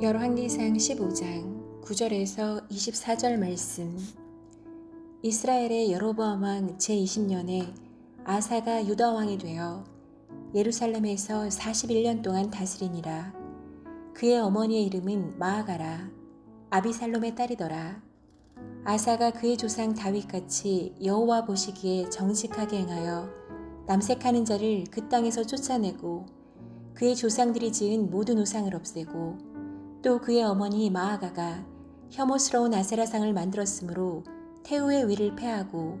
열왕기상 15장 9절에서 24절 말씀. 이스라엘의 여로보암 왕 제20년에 아사가 유다 왕이 되어 예루살렘에서 41년 동안 다스리니라. 그의 어머니의 이름은 마아가라 아비살롬의 딸이더라. 아사가 그의 조상 다윗같이 여호와 보시기에 정직하게 행하여 남색하는 자를 그 땅에서 쫓아내고 그의 조상들이 지은 모든 우상을 없애고 또 그의 어머니 마아가가 혐오스러운 아세라상을 만들었으므로 태우의 위를 패하고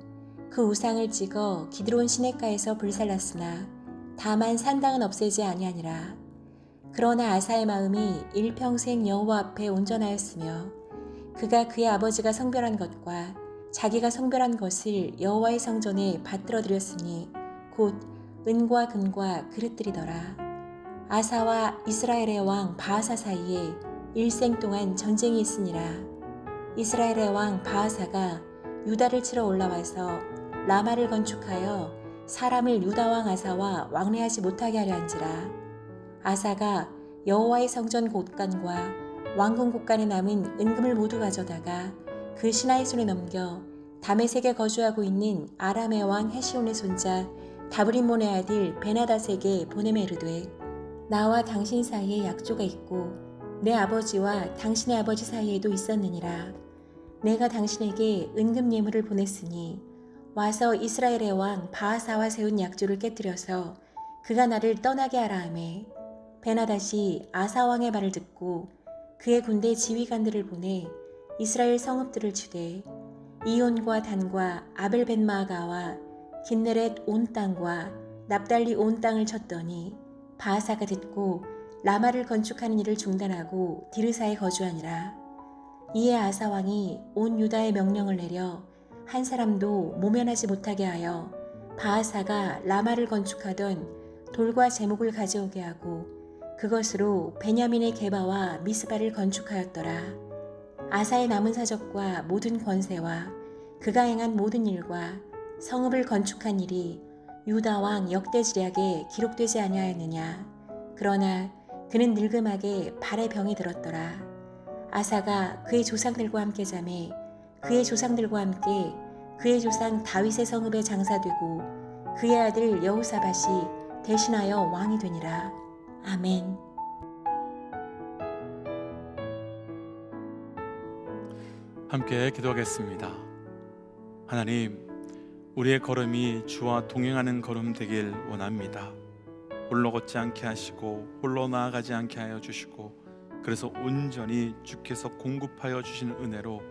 그 우상을 찍어 기드론 시냇가에서 불살랐으나 다만 산당은 없애지 아니하니라. 그러나 아사의 마음이 일평생 여호와 앞에 온전하였으며 그가 그의 아버지가 성별한 것과 자기가 성별한 것을 여호와의 성전에 받들어 드렸으니 곧 은과 금과 그릇들이더라. 아사와 이스라엘의 왕 바아사 사이에 일생 동안 전쟁이 있으니라. 이스라엘의 왕 바아사가 유다를 치러 올라와서 라마를 건축하여 사람을 유다 왕 아사와 왕래하지 못하게 하려 한지라. 아사가 여호와의 성전 곳간과 왕궁 곳간에 남은 은금을 모두 가져다가 그 신하의 손에 넘겨 다메섹에 거주하고 있는 아람의 왕 헤시온의 손자 다브림몬의 아들 베나닷에게 보내매 이르되, 나와 당신 사이에 약조가 있고 내 아버지와 당신의 아버지 사이에도 있었느니라. 내가 당신에게 은금 예물을 보냈으니 와서 이스라엘의 왕 바아사와 세운 약조를 깨뜨려서 그가 나를 떠나게 하라 하매, 베나닷이 아사 왕의 말을 듣고 그의 군대 지휘관들을 보내 이스라엘 성읍들을 주되 이온과 단과 아벨벳마아가와 긴네렛 온 땅과 납달리 온 땅을 쳤더니 바아사가 듣고 라마를 건축하는 일을 중단하고 디르사에 거주하니라. 이에 아사 왕이 온 유다에 명령을 내려 한 사람도 모면하지 못하게 하여 바아사가 라마를 건축하던 돌과 제목을 가져오게 하고 그것으로 베냐민의 게바와 미스바를 건축하였더라. 아사의 남은 사적과 모든 권세와 그가 행한 모든 일과 성읍을 건축한 일이 유다 왕 역대지략에 기록되지 아니하였느냐. 그러나 그는 늙음하게 발에 병이 들었더라. 아사가 그의 조상들과 함께 자매 그의 조상들과 함께 그의 조상 다윗의 성읍에 장사되고 그의 아들 여호사밧이 대신하여 왕이 되니라. 아멘. 함께 기도하겠습니다. 하나님, 우리의 걸음이 주와 동행하는 걸음 되길 원합니다. 홀로 걷지 않게 하시고 홀로 나아가지 않게 하여 주시고, 그래서 온전히 주께서 공급하여 주신 은혜로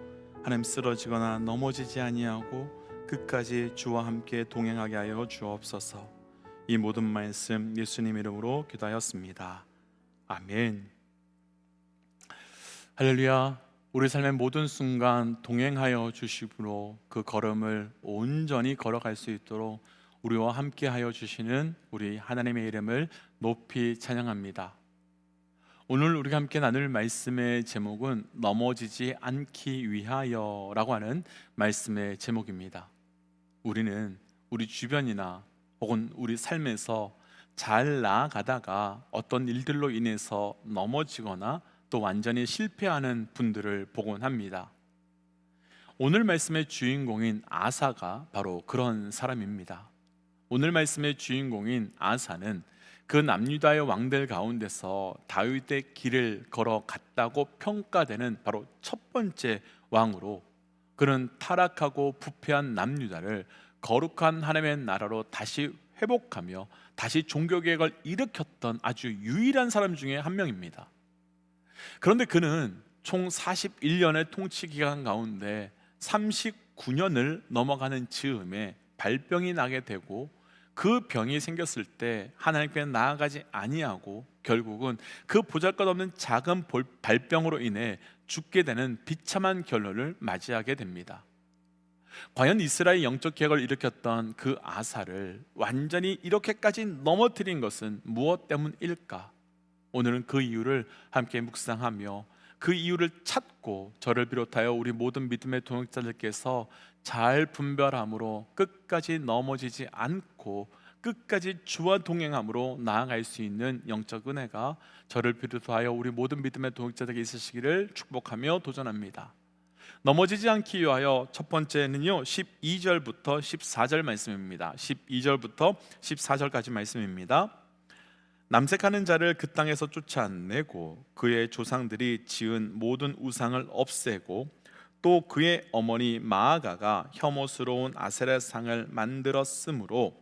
하나님 쓰러지거나 넘어지지 아니하고 끝까지 주와 함께 동행하게 하여 주옵소서. 이 모든 말씀 예수님 이름으로 기도하였습니다. 아멘. 할렐루야. 우리 삶의 모든 순간 동행하여 주시므로 그 걸음을 온전히 걸어갈 수 있도록 우리와 함께 하여 주시는 우리 하나님의 이름을 높이 찬양합니다. 오늘 우리가 함께 나눌 말씀의 제목은 넘어지지 않기 위하여 라고 하는 말씀의 제목입니다. 우리는 우리 주변이나 혹은 우리 삶에서 잘 나아가다가 어떤 일들로 인해서 넘어지거나 또 완전히 실패하는 분들을 보곤 합니다. 오늘 말씀의 주인공인 아사가 바로 그런 사람입니다. 오늘 말씀의 주인공인 아사는 그 남유다의 왕들 가운데서 다윗의 길을 걸어갔다고 평가되는 바로 첫 번째 왕으로, 그는 타락하고 부패한 남유다를 거룩한 하나님의 나라로 다시 회복하며 다시 종교개혁을 일으켰던 아주 유일한 사람 중에 한 명입니다. 그런데 그는 총 41년의 통치 기간 가운데 39년을 넘어가는 즈음에 발병이 나게 되고, 그 병이 생겼을 때 하나님께 나아가지 아니하고 결국은 그 보잘것없는 작은 발병으로 인해 죽게 되는 비참한 결론을 맞이하게 됩니다. 과연 이스라엘 영적 개혁을 일으켰던 그 아사를 완전히 이렇게까지 넘어뜨린 것은 무엇 때문일까? 오늘은 그 이유를 함께 묵상하며 그 이유를 찾고 저를 비롯하여 우리 모든 믿음의 동역자들께서 잘 분별함으로 끝까지 넘어지지 않고 끝까지 주와 동행함으로 나아갈 수 있는 영적 은혜가 저를 비롯하여 우리 모든 믿음의 동역자들에게 있으시기를 축복하며 도전합니다. 넘어지지 않기 위하여 첫 번째는요 12절부터 14절 말씀입니다. 12절부터 14절까지 말씀입니다. 남색하는 자를 그 땅에서 쫓아내고 그의 조상들이 지은 모든 우상을 없애고 또 그의 어머니 마아가가 혐오스러운 아세라상을 만들었으므로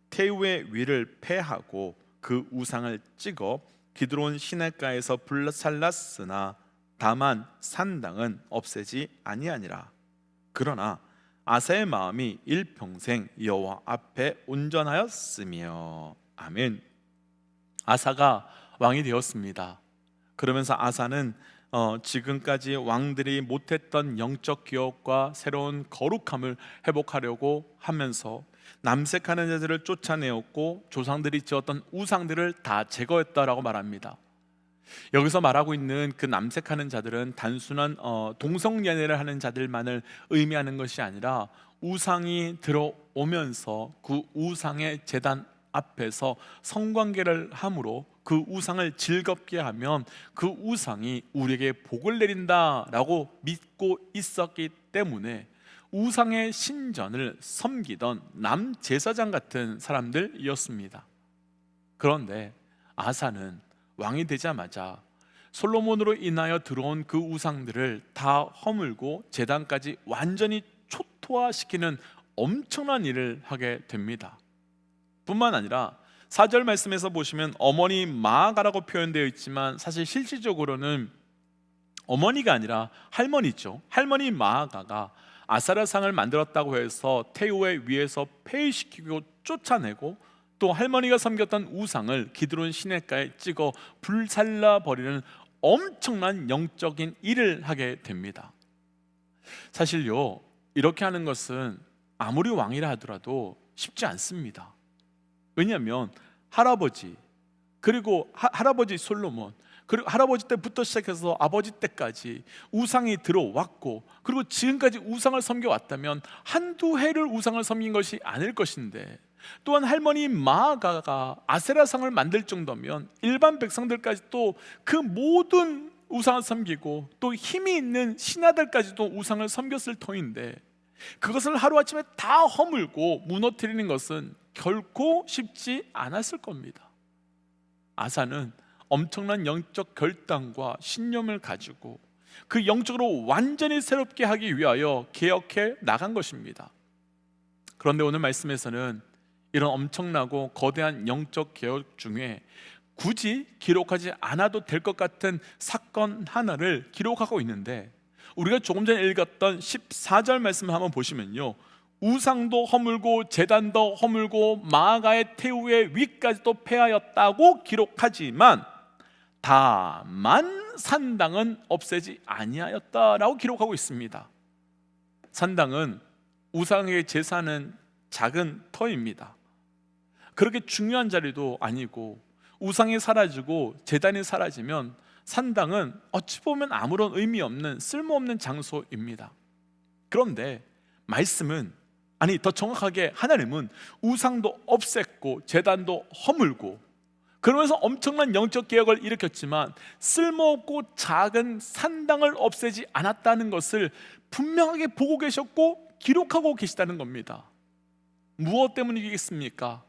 태우의 위를 패하고 그 우상을 찍어 기드론 시냇가에서 불살랐으나 다만 산당은 없애지 아니하니라. 그러나 아사의 마음이 일평생 여호와 앞에 온전하였으며. 아멘. 아사가 왕이 되었습니다. 그러면서 아사는 지금까지 왕들이 못했던 영적 기업과 새로운 거룩함을 회복하려고 하면서 남색하는 자들을 쫓아내었고 조상들이 지었던 우상들을 다 제거했다라고 말합니다. 여기서 말하고 있는 그 남색하는 자들은 단순한 동성연애를 하는 자들만을 의미하는 것이 아니라 우상이 들어오면서 그 우상의 제단 앞에서 성관계를 함으로 그 우상을 즐겁게 하면 그 우상이 우리에게 복을 내린다라고 믿고 있었기 때문에 우상의 신전을 섬기던 남제사장 같은 사람들이었습니다. 그런데 아사는 왕이 되자마자 솔로몬으로 인하여 들어온 그 우상들을 다 허물고 제단까지 완전히 초토화시키는 엄청난 일을 하게 됩니다. 뿐만 아니라 4절 말씀에서 보시면 어머니 마아가라고 표현되어 있지만 사실 실질적으로는 어머니가 아니라 할머니죠. 할머니 마아가가 아사라상을 만들었다고 해서 태우의 위에서 폐위시키고 쫓아내고 또 할머니가 섬겼던 우상을 기드론 시냇가에 찍어 불살라 버리는 엄청난 영적인 일을 하게 됩니다. 사실요, 이렇게 하는 것은 아무리 왕이라 하더라도 쉽지 않습니다. 왜냐하면 할아버지 그리고 할아버지 솔로몬 그리고 할아버지 때부터 시작해서 아버지 때까지 우상이 들어왔고 그리고 지금까지 우상을 섬겨왔다면 한두 해를 우상을 섬긴 것이 아닐 것인데 또한 할머니 마아가가 아세라상을 만들 정도면 일반 백성들까지 또 그 모든 우상을 섬기고 또 힘이 있는 신하들까지도 우상을 섬겼을 터인데 그것을 하루아침에 다 허물고 무너뜨리는 것은 결코 쉽지 않았을 겁니다. 아사는 엄청난 영적 결단과 신념을 가지고 그 영적으로 완전히 새롭게 하기 위하여 개혁해 나간 것입니다. 그런데 오늘 말씀에서는 이런 엄청나고 거대한 영적 개혁 중에 굳이 기록하지 않아도 될 것 같은 사건 하나를 기록하고 있는데 우리가 조금 전에 읽었던 14절 말씀을 한번 보시면요, 우상도 허물고 제단도 허물고 마아가의 태우의 위까지도 폐하였다고 기록하지만 다만 산당은 없애지 아니하였다라고 기록하고 있습니다. 산당은 우상에게 제사는 작은 터입니다. 그렇게 중요한 자리도 아니고 우상이 사라지고 제단이 사라지면 산당은 어찌 보면 아무런 의미 없는 쓸모없는 장소입니다. 그런데 말씀은, 아니 더 정확하게 하나님은 우상도 없앴고 제단도 허물고 그러면서 엄청난 영적 개혁을 일으켰지만 쓸모없고 작은 산당을 없애지 않았다는 것을 분명하게 보고 계셨고 기록하고 계시다는 겁니다. 무엇 때문이겠습니까?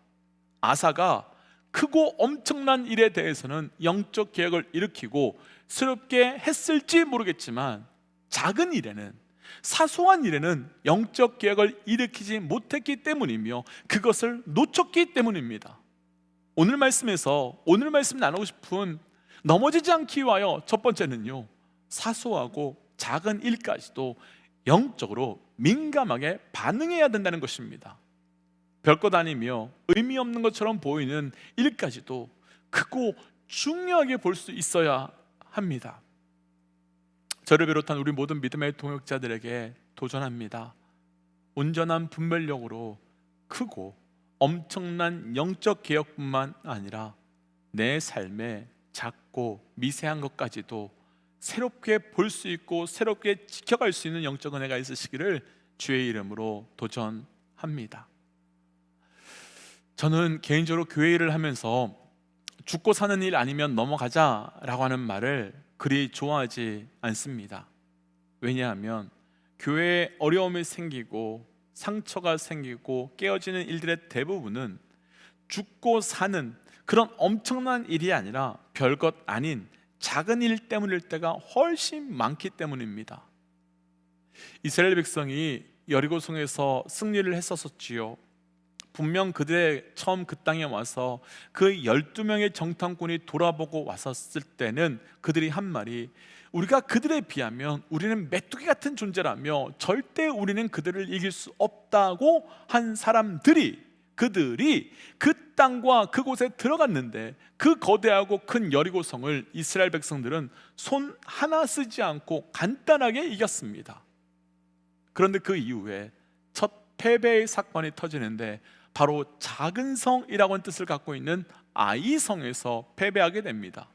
아사가 크고 엄청난 일에 대해서는 영적 개혁을 일으키고 새롭게 했을지 모르겠지만 작은 일에는, 사소한 일에는 영적 개혁을 일으키지 못했기 때문이며 그것을 놓쳤기 때문입니다. 오늘 말씀에서 오늘 말씀 나누고 싶은 넘어지지 않기 위하여 첫 번째는요, 사소하고 작은 일까지도 영적으로 민감하게 반응해야 된다는 것입니다. 별것 아니며 의미 없는 것처럼 보이는 일까지도 크고 중요하게 볼 수 있어야 합니다. 저를 비롯한 우리 모든 믿음의 동역자들에게 도전합니다. 온전한 분별력으로 크고 엄청난 영적 개혁뿐만 아니라 내 삶에 작고 미세한 것까지도 새롭게 볼 수 있고 새롭게 지켜갈 수 있는 영적 은혜가 있으시기를 주의 이름으로 도전합니다. 저는 개인적으로 교회 일을 하면서 죽고 사는 일 아니면 넘어가자라고 하는 말을 그리 좋아하지 않습니다. 왜냐하면 교회에 어려움이 생기고 상처가 생기고 깨어지는 일들의 대부분은 죽고 사는 그런 엄청난 일이 아니라 별것 아닌 작은 일 때문일 때가 훨씬 많기 때문입니다. 이스라엘 백성이 여리고성에서 승리를 했었지요. 분명 그들의 처음 그 땅에 와서 그 12명의 정탐꾼이 돌아보고 왔었을 때는 그들이 한 말이, 우리가 그들에 비하면 우리는 메뚜기 같은 존재라며 절대 우리는 그들을 이길 수 없다고 한 그들이 그 땅과 그곳에 들어갔는데 그 거대하고 큰 여리고성을 이스라엘 백성들은 손 하나 쓰지 않고 간단하게 이겼습니다. 그런데 그 이후에 첫 패배의 사건이 터지는데 바로 작은 성이라고 하는 뜻을 갖고 있는 아이성에서 패배하게 됩니다.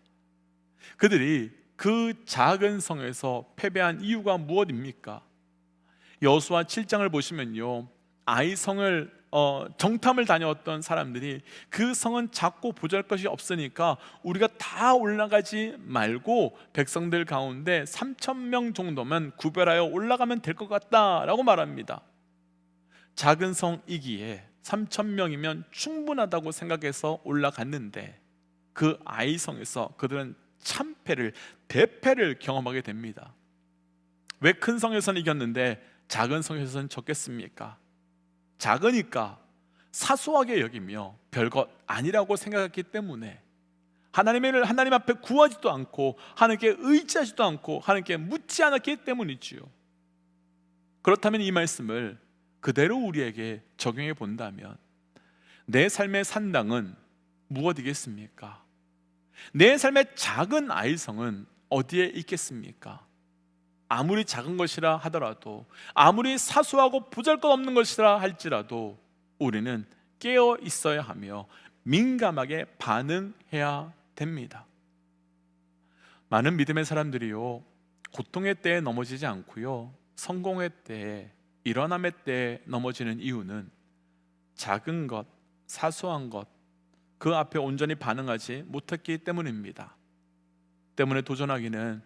그들이 그 작은 성에서 패배한 이유가 무엇입니까? 여호수아 7장을 보시면요, 아이성을 정탐을 다녀왔던 사람들이 그 성은 작고 보잘것이 없으니까 우리가 다 올라가지 말고 백성들 가운데 3,000명 정도만 구별하여 올라가면 될 것 같다라고 말합니다. 작은 성이기에 3,000명이면 충분하다고 생각해서 올라갔는데 그 아이성에서 그들은 대패를 경험하게 됩니다. 왜 큰 성에서는 이겼는데 작은 성에서는 졌겠습니까? 작으니까 사소하게 여기며 별것 아니라고 생각했기 때문에 하나님 앞에 구하지도 않고 하나님께 의지하지도 않고 하나님께 묻지 않았기 때문이지요. 그렇다면 이 말씀을 그대로 우리에게 적용해 본다면 내 삶의 산당은 무엇이겠습니까? 내 삶의 작은 아이성은 어디에 있겠습니까? 아무리 작은 것이라 하더라도, 아무리 사소하고 보잘것없는 것이라 할지라도 우리는 깨어 있어야 하며 민감하게 반응해야 됩니다. 많은 믿음의 사람들이요, 고통의 때에 넘어지지 않고요, 성공의 때에, 일어남의 때에 넘어지는 이유는 작은 것, 사소한 것, 그 앞에 온전히 반응하지 못했기 때문입니다. 때문에 도전하기는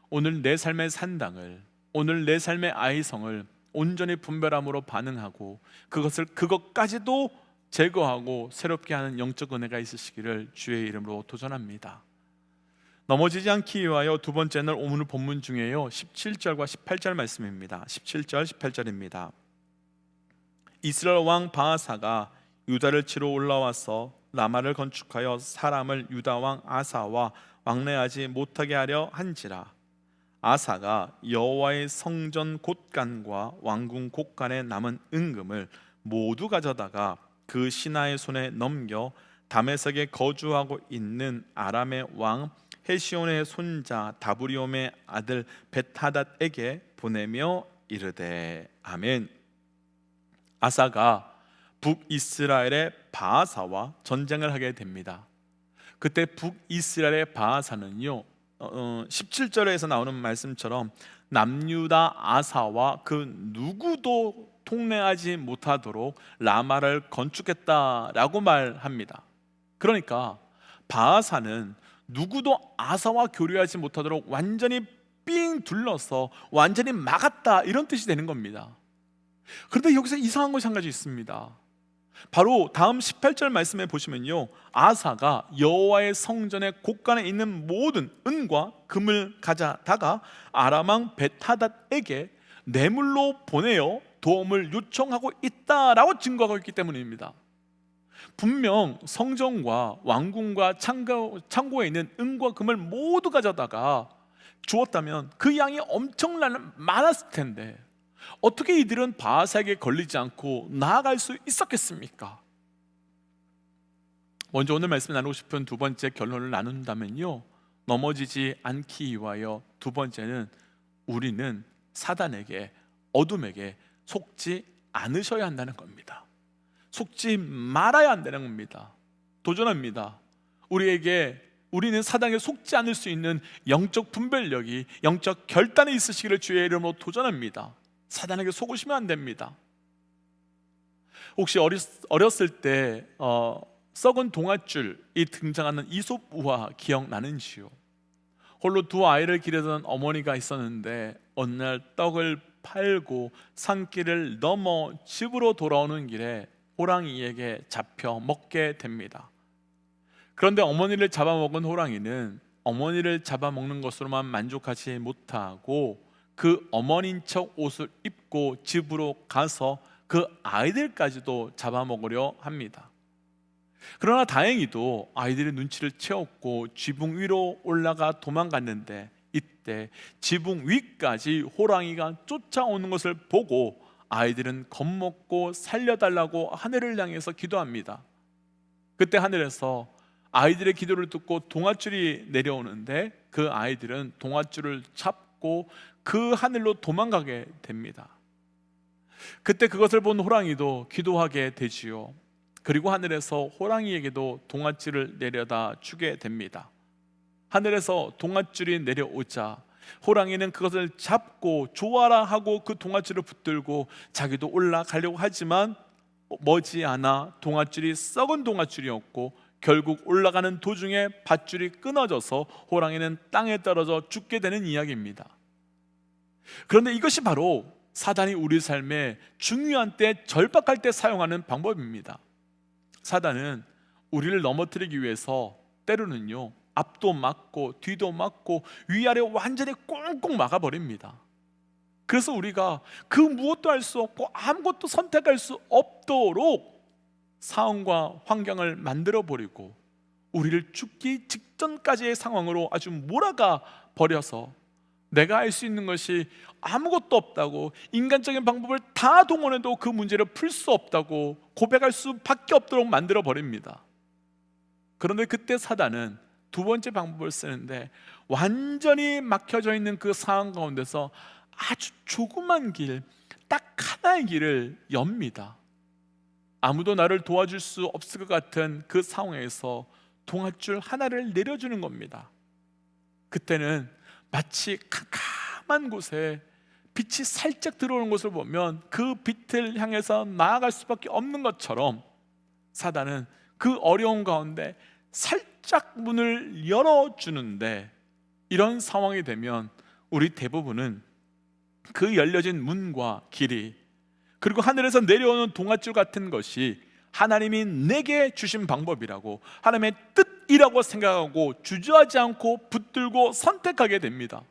오늘 내 삶의 산당을, 오늘 내 삶의 아이성을 온전히 분별함으로 반응하고 그것까지도 제거하고 새롭게 하는 영적 은혜가 있으시기를 주의 이름으로 도전합니다. 넘어지지 않기 위하여 두 번째는 오늘 본문 중에요 17절과 18절 말씀입니다. 17절 18절입니다. 이스라엘 왕 바하사가 유다를 치러 올라와서 라마를 건축하여 사람을 유다 왕 아사와 왕래하지 못하게 하려 한지라. 아사가 여호와의 성전 곳간과 왕궁 곳간에 남은 은금을 모두 가져다가 그 신하의 손에 넘겨 다메섹에 거주하고 있는 아람의 왕 헤시온의 손자 다브리옴의 아들 벳하닷에게 보내며 이르되. 아멘. 아사가 북이스라엘의 바하사와 전쟁을 하게 됩니다. 그때 북이스라엘의 바하사는요 17절에서 나오는 말씀처럼 남유다 아사와 그 누구도 통례하지 못하도록 라마를 건축했다라고 말합니다. 그러니까 바하사는 누구도 아사와 교류하지 못하도록 완전히 삥 둘러서 완전히 막았다, 이런 뜻이 되는 겁니다. 그런데 여기서 이상한 것이 한 가지 있습니다. 바로 다음 18절 말씀에 보시면요, 아사가 여호와의 성전의 곳간에 있는 모든 은과 금을 가져다가 아람 왕 벳하닷에게 뇌물로 보내어 도움을 요청하고 있다라고 증거하고 있기 때문입니다. 분명 성전과 왕궁과 창고에 있는 은과 금을 모두 가져다가 주었다면 그 양이 엄청나게 많았을 텐데 어떻게 이들은 바하사에게 걸리지 않고 나아갈 수 있었겠습니까? 먼저 오늘 말씀 나누고 싶은 두 번째 결론을 나눈다면요, 넘어지지 않기 위하여 두 번째는 우리는 사단에게, 어둠에게 속지 않으셔야 한다는 겁니다. 속지 말아야 한다는 겁니다. 도전합니다. 우리는 사단에게 속지 않을 수 있는 영적 분별력이, 영적 결단이 있으시기를 주의 이름으로 도전합니다. 사단에게 속으시면 안 됩니다. 혹시 어렸을 때 썩은 동아줄이 등장하는 이솝 우화 기억나는지요? 홀로 두 아이를 기르던 어머니가 있었는데 어느 날 떡을 팔고 산길을 넘어 집으로 돌아오는 길에 호랑이에게 잡혀 먹게 됩니다. 그런데 어머니를 잡아먹은 호랑이는 어머니를 잡아먹는 것으로만 만족하지 못하고 그 어머니인 척 옷을 입고 집으로 가서 그 아이들까지도 잡아먹으려 합니다. 그러나 다행히도 아이들의 눈치를 채웠고 지붕 위로 올라가 도망갔는데, 이때 지붕 위까지 호랑이가 쫓아오는 것을 보고 아이들은 겁먹고 살려달라고 하늘을 향해서 기도합니다. 그때 하늘에서 아이들의 기도를 듣고 동아줄이 내려오는데 그 아이들은 동아줄을 잡고 그 하늘로 도망가게 됩니다. 그때 그것을 본 호랑이도 기도하게 되지요. 그리고 하늘에서 호랑이에게도 동아줄을 내려다 주게 됩니다. 하늘에서 동아줄이 내려오자 호랑이는 그것을 잡고 좋아라 하고 그 동아줄을 붙들고 자기도 올라가려고 하지만 머지않아 동아줄이 썩은 동아줄이었고 결국 올라가는 도중에 밧줄이 끊어져서 호랑이는 땅에 떨어져 죽게 되는 이야기입니다. 그런데 이것이 바로 사단이 우리 삶에 중요한 때, 절박할 때 사용하는 방법입니다. 사단은 우리를 넘어뜨리기 위해서 때로는요, 앞도 막고 뒤도 막고 위아래 완전히 꽁꽁 막아버립니다. 그래서 우리가 그 무엇도 할 수 없고 아무것도 선택할 수 없도록 상황과 환경을 만들어 버리고 우리를 죽기 직전까지의 상황으로 아주 몰아가 버려서 내가 할 수 있는 것이 아무것도 없다고, 인간적인 방법을 다 동원해도 그 문제를 풀 수 없다고 고백할 수밖에 없도록 만들어 버립니다. 그런데 그때 사단은 두 번째 방법을 쓰는데, 완전히 막혀져 있는 그 상황 가운데서 아주 조그만 길, 딱 하나의 길을 엽니다. 아무도 나를 도와줄 수 없을 것 같은 그 상황에서 동아줄 하나를 내려주는 겁니다. 그때는 마치 캄캄한 곳에 빛이 살짝 들어오는 것을 보면 그 빛을 향해서 나아갈 수밖에 없는 것처럼 사단은 그 어려운 가운데 살짝 문을 열어주는데, 이런 상황이 되면 우리 대부분은 그 열려진 문과 길이, 그리고 하늘에서 내려오는 동아줄 같은 것이 하나님이 내게 주신 방법이라고, 하나님의 뜻이라고 생각하고 주저하지 않고 붙들고 선택하게 됩니다.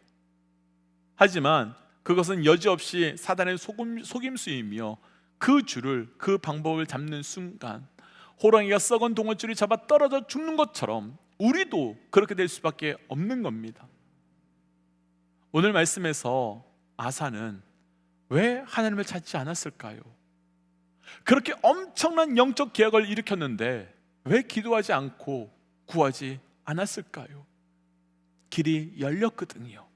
하지만 그것은 여지없이 사단의 속임수이며 그 줄을, 그 방법을 잡는 순간 호랑이가 썩은 동아줄을 잡아 떨어져 죽는 것처럼 우리도 그렇게 될 수밖에 없는 겁니다. 오늘 말씀에서 아사는 왜 하나님을 찾지 않았을까요? 그렇게 엄청난 영적 개혁을 일으켰는데 왜 기도하지 않고 구하지 않았을까요? 길이 열렸거든요.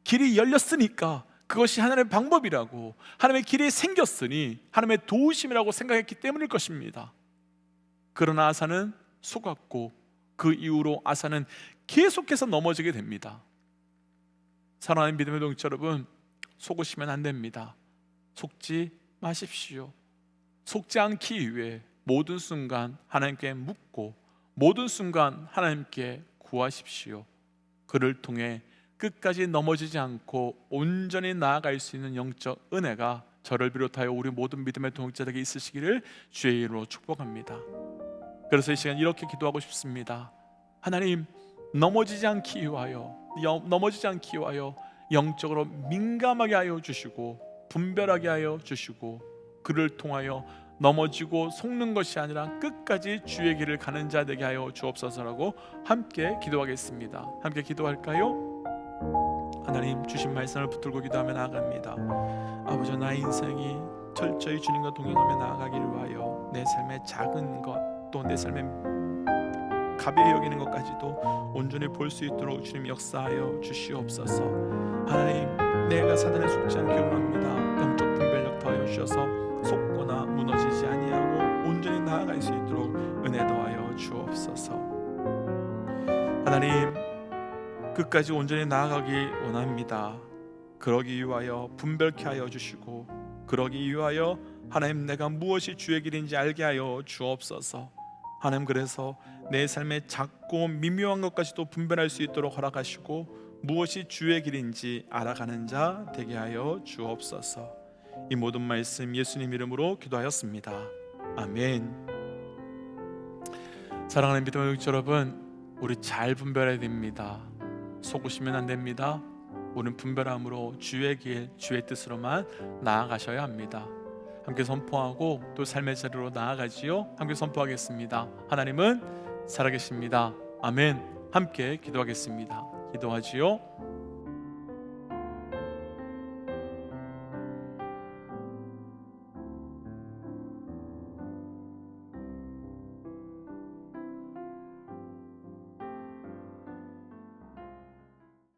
길이 열렸으니까 그것이 하나님의 방법이라고, 하나님의 길이 생겼으니 하나님의 도우심이라고 생각했기 때문일 것입니다. 그러나 아사는 속았고 그 이후로 아사는 계속해서 넘어지게 됩니다. 사랑하는 믿음의 동지 여러분, 속으시면 안 됩니다. 속지 마십시오. 속지 않기 위해 모든 순간 하나님께 묻고 모든 순간 하나님께 구하십시오. 그를 통해 끝까지 넘어지지 않고 온전히 나아갈 수 있는 영적 은혜가 저를 비롯하여 우리 모든 믿음의 동역자들에게 있으시기를 주의 이름으로 축복합니다. 그래서 이 시간 이렇게 기도하고 싶습니다. 하나님, 넘어지지 않기 위하여 영적으로 민감하게 하여 주시고 분별하게 하여 주시고, 그를 통하여 넘어지고 속는 것이 아니라 끝까지 주의 길을 가는 자 되게 하여 주옵소서라고 함께 기도하겠습니다. 함께 기도할까요? 하나님, 주신 말씀을 붙들고 기도하며 나아갑니다. 아버지, 나의 인생이 철저히 주님과 동행하며 나아가기를 위하여 내 삶의 작은 것, 또 내 삶의 가벼이 여기는 것까지도 온전히 볼 수 있도록 주님 역사하여 주시옵소서. 하나님, 내가 사단에 속지 않게 원합니다. 영적 분별력 더하여 주셔서 속거나 무너지지 아니하고 온전히 나아갈 수 있도록 은혜 더하여 주옵소서. 하나님, 끝까지 온전히 나아가기 원합니다. 그러기 위하여 분별케 하여 주시고, 그러기 위하여 하나님, 내가 무엇이 주의 길인지 알게 하여 주옵소서. 하나님, 그래서 내 삶의 작고 미묘한 것까지도 분별할 수 있도록 허락하시고 무엇이 주의 길인지 알아가는 자 되게 하여 주옵소서. 이 모든 말씀 예수님 이름으로 기도하였습니다. 아멘. 사랑하는 믿음의 육체 여러분, 우리 잘 분별해야 됩니다. 속으시면 안 됩니다. 우리는 분별함으로 주의 길, 주의 뜻으로만 나아가셔야 합니다. 함께 선포하고 또 삶의 자리로 나아가지요. 함께 선포하겠습니다. 하나님은 살아계십니다. 아멘. 함께 기도하겠습니다. 기도하지요.